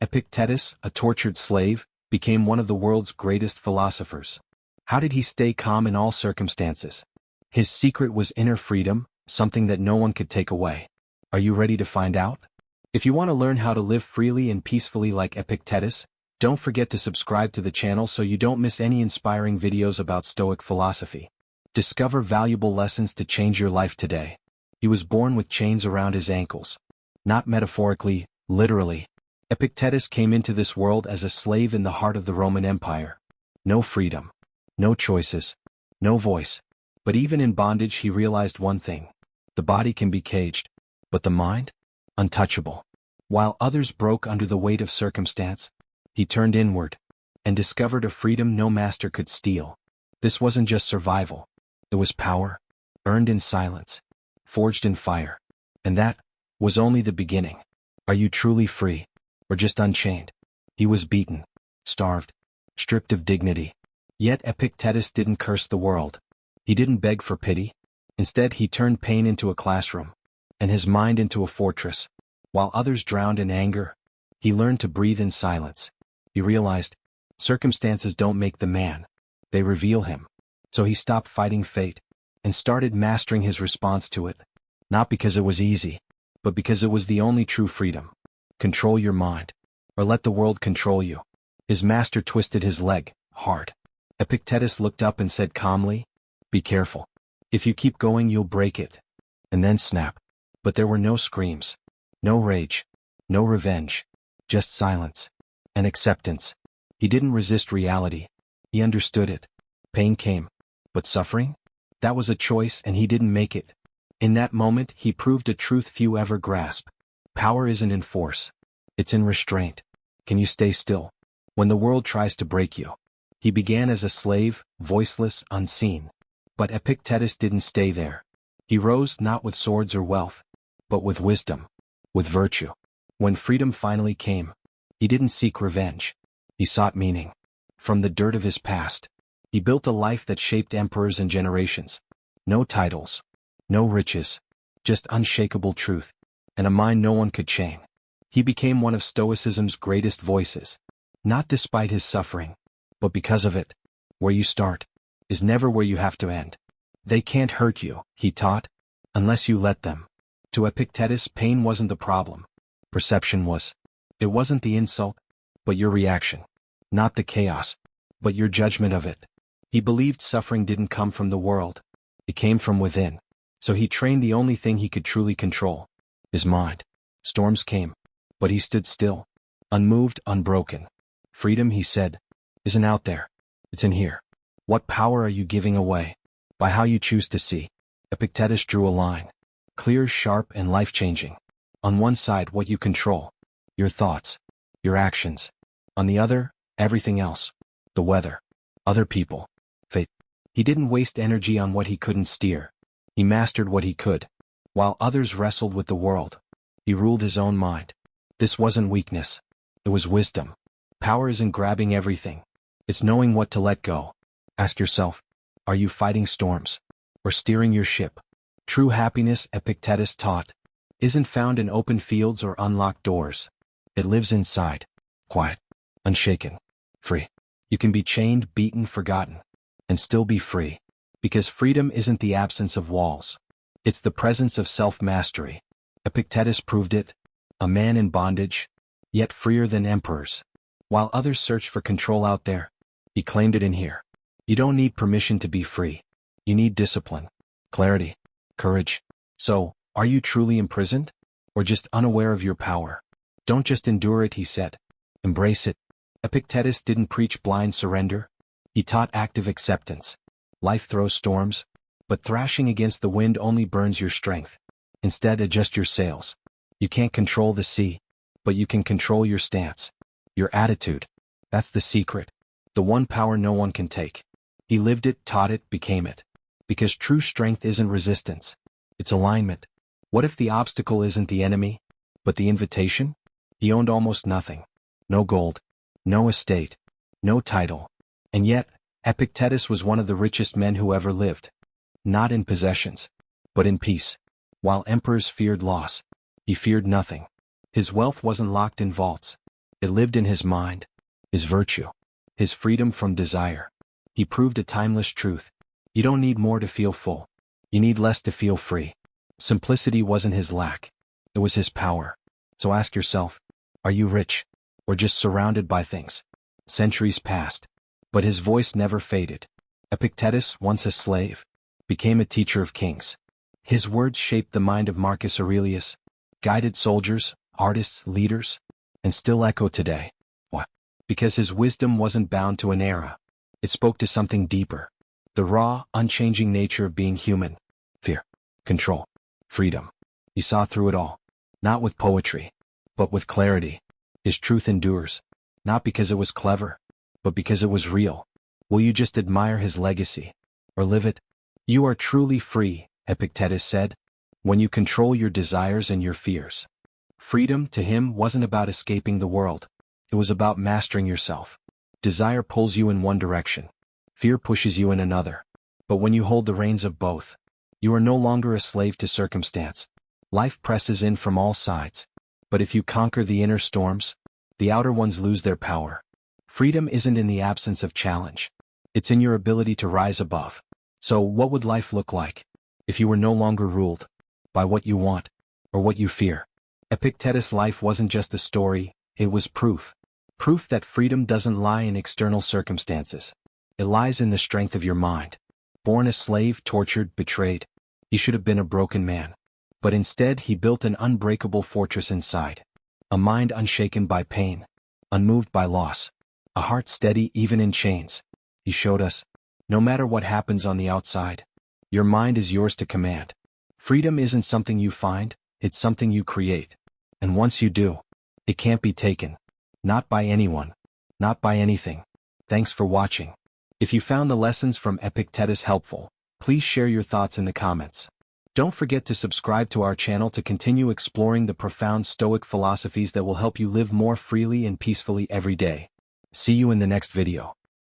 Epictetus, a tortured slave, became one of the world's greatest philosophers. How did he stay calm in all circumstances? His secret was inner freedom, something that no one could take away. Are you ready to find out? If you want to learn how to live freely and peacefully like Epictetus, don't forget to subscribe to the channel so you don't miss any inspiring videos about Stoic philosophy. Discover valuable lessons to change your life today. He was born with chains around his ankles. Not metaphorically, literally. Epictetus came into this world as a slave in the heart of the Roman Empire. No freedom. No choices. No voice. But even in bondage he realized one thing. The body can be caged. But the mind? Untouchable. While others broke under the weight of circumstance, he turned inward and discovered a freedom no master could steal. This wasn't just survival. It was power, earned in silence, forged in fire. And that was only the beginning. Are you truly free, or just unchained? He was beaten, starved, stripped of dignity. Yet Epictetus didn't curse the world. He didn't beg for pity. Instead he turned pain into a classroom, and his mind into a fortress. While others drowned in anger, he learned to breathe in silence. He realized, circumstances don't make the man, they reveal him. So he stopped fighting fate, and started mastering his response to it. Not because it was easy, but because it was the only true freedom. Control your mind, or let the world control you. His master twisted his leg, hard. Epictetus looked up and said calmly, "Be careful. If you keep going you'll break it." And then snap. But there were no screams, no rage, no revenge, just silence and acceptance. He didn't resist reality. He understood it. Pain came. But suffering? That was a choice and he didn't make it. In that moment he proved a truth few ever grasp. Power isn't in force. It's in restraint. Can you stay still when the world tries to break you? He began as a slave, voiceless, unseen. But Epictetus didn't stay there. He rose not with swords or wealth, but with wisdom, with virtue. When freedom finally came, he didn't seek revenge. He sought meaning. From the dirt of his past, he built a life that shaped emperors and generations. No titles, no riches, just unshakable truth, and a mind no one could chain. He became one of Stoicism's greatest voices, not despite his suffering, but because of it. Where you start is never where you have to end. They can't hurt you, he taught, unless you let them. To Epictetus, pain wasn't the problem. Perception was. It wasn't the insult, but your reaction. Not the chaos, but your judgment of it. He believed suffering didn't come from the world. It came from within. So he trained the only thing he could truly control. His mind. Storms came, but he stood still, unmoved, unbroken. Freedom, he said, isn't out there. It's in here. What power are you giving away? By how you choose to see. Epictetus drew a line. Clear, sharp, and life-changing. On one side, what you control. Your thoughts. Your actions. On the other, everything else. The weather. Other people. Fate. He didn't waste energy on what he couldn't steer. He mastered what he could. While others wrestled with the world, he ruled his own mind. This wasn't weakness. It was wisdom. Power isn't grabbing everything. It's knowing what to let go. Ask yourself, are you fighting storms, or steering your ship? True happiness, Epictetus taught, isn't found in open fields or unlocked doors. It lives inside, quiet, unshaken, free. You can be chained, beaten, forgotten, and still be free. Because freedom isn't the absence of walls. It's the presence of self-mastery. Epictetus proved it, a man in bondage, yet freer than emperors. While others search for control out there, he claimed it in here. You don't need permission to be free. You need discipline, clarity, courage. So, are you truly imprisoned? Or just unaware of your power? Don't just endure it, he said. Embrace it. Epictetus didn't preach blind surrender. He taught active acceptance. Life throws storms, but thrashing against the wind only burns your strength. Instead, adjust your sails. You can't control the sea, but you can control your stance. Your attitude. That's the secret. The one power no one can take. He lived it, taught it, became it. Because true strength isn't resistance. It's alignment. What if the obstacle isn't the enemy, but the invitation? He owned almost nothing. No gold. No estate. No title. And yet, Epictetus was one of the richest men who ever lived. Not in possessions, but in peace. While emperors feared loss, he feared nothing. His wealth wasn't locked in vaults. It lived in his mind, his virtue, his freedom from desire. He proved a timeless truth. You don't need more to feel full. You need less to feel free. Simplicity wasn't his lack. It was his power. So ask yourself, are you rich? Or just surrounded by things? Centuries passed, but his voice never faded. Epictetus, once a slave, became a teacher of kings. His words shaped the mind of Marcus Aurelius, guided soldiers, artists, leaders, and still echo today. Why? Because his wisdom wasn't bound to an era. It spoke to something deeper. The raw, unchanging nature of being human. Fear, control, freedom. He saw through it all. Not with poetry, but with clarity. His truth endures, not because it was clever, but because it was real. Will you just admire his legacy, or live it? You are truly free, Epictetus said, when you control your desires and your fears. Freedom, to him, wasn't about escaping the world. It was about mastering yourself. Desire pulls you in one direction. Fear pushes you in another. But when you hold the reins of both, you are no longer a slave to circumstance. Life presses in from all sides. But if you conquer the inner storms, the outer ones lose their power. Freedom isn't in the absence of challenge. It's in your ability to rise above. So what would life look like if you were no longer ruled by what you want or what you fear? Epictetus' life wasn't just a story, it was proof. Proof that freedom doesn't lie in external circumstances. It lies in the strength of your mind. Born a slave, tortured, betrayed, he should have been a broken man. But instead he built an unbreakable fortress inside. A mind unshaken by pain, unmoved by loss, a heart steady even in chains. He showed us, no matter what happens on the outside, your mind is yours to command. Freedom isn't something you find, it's something you create. And once you do, it can't be taken. Not by anyone, not by anything. Thanks for watching. If you found the lessons from Epictetus helpful, please share your thoughts in the comments. Don't forget to subscribe to our channel to continue exploring the profound Stoic philosophies that will help you live more freely and peacefully every day. See you in the next video.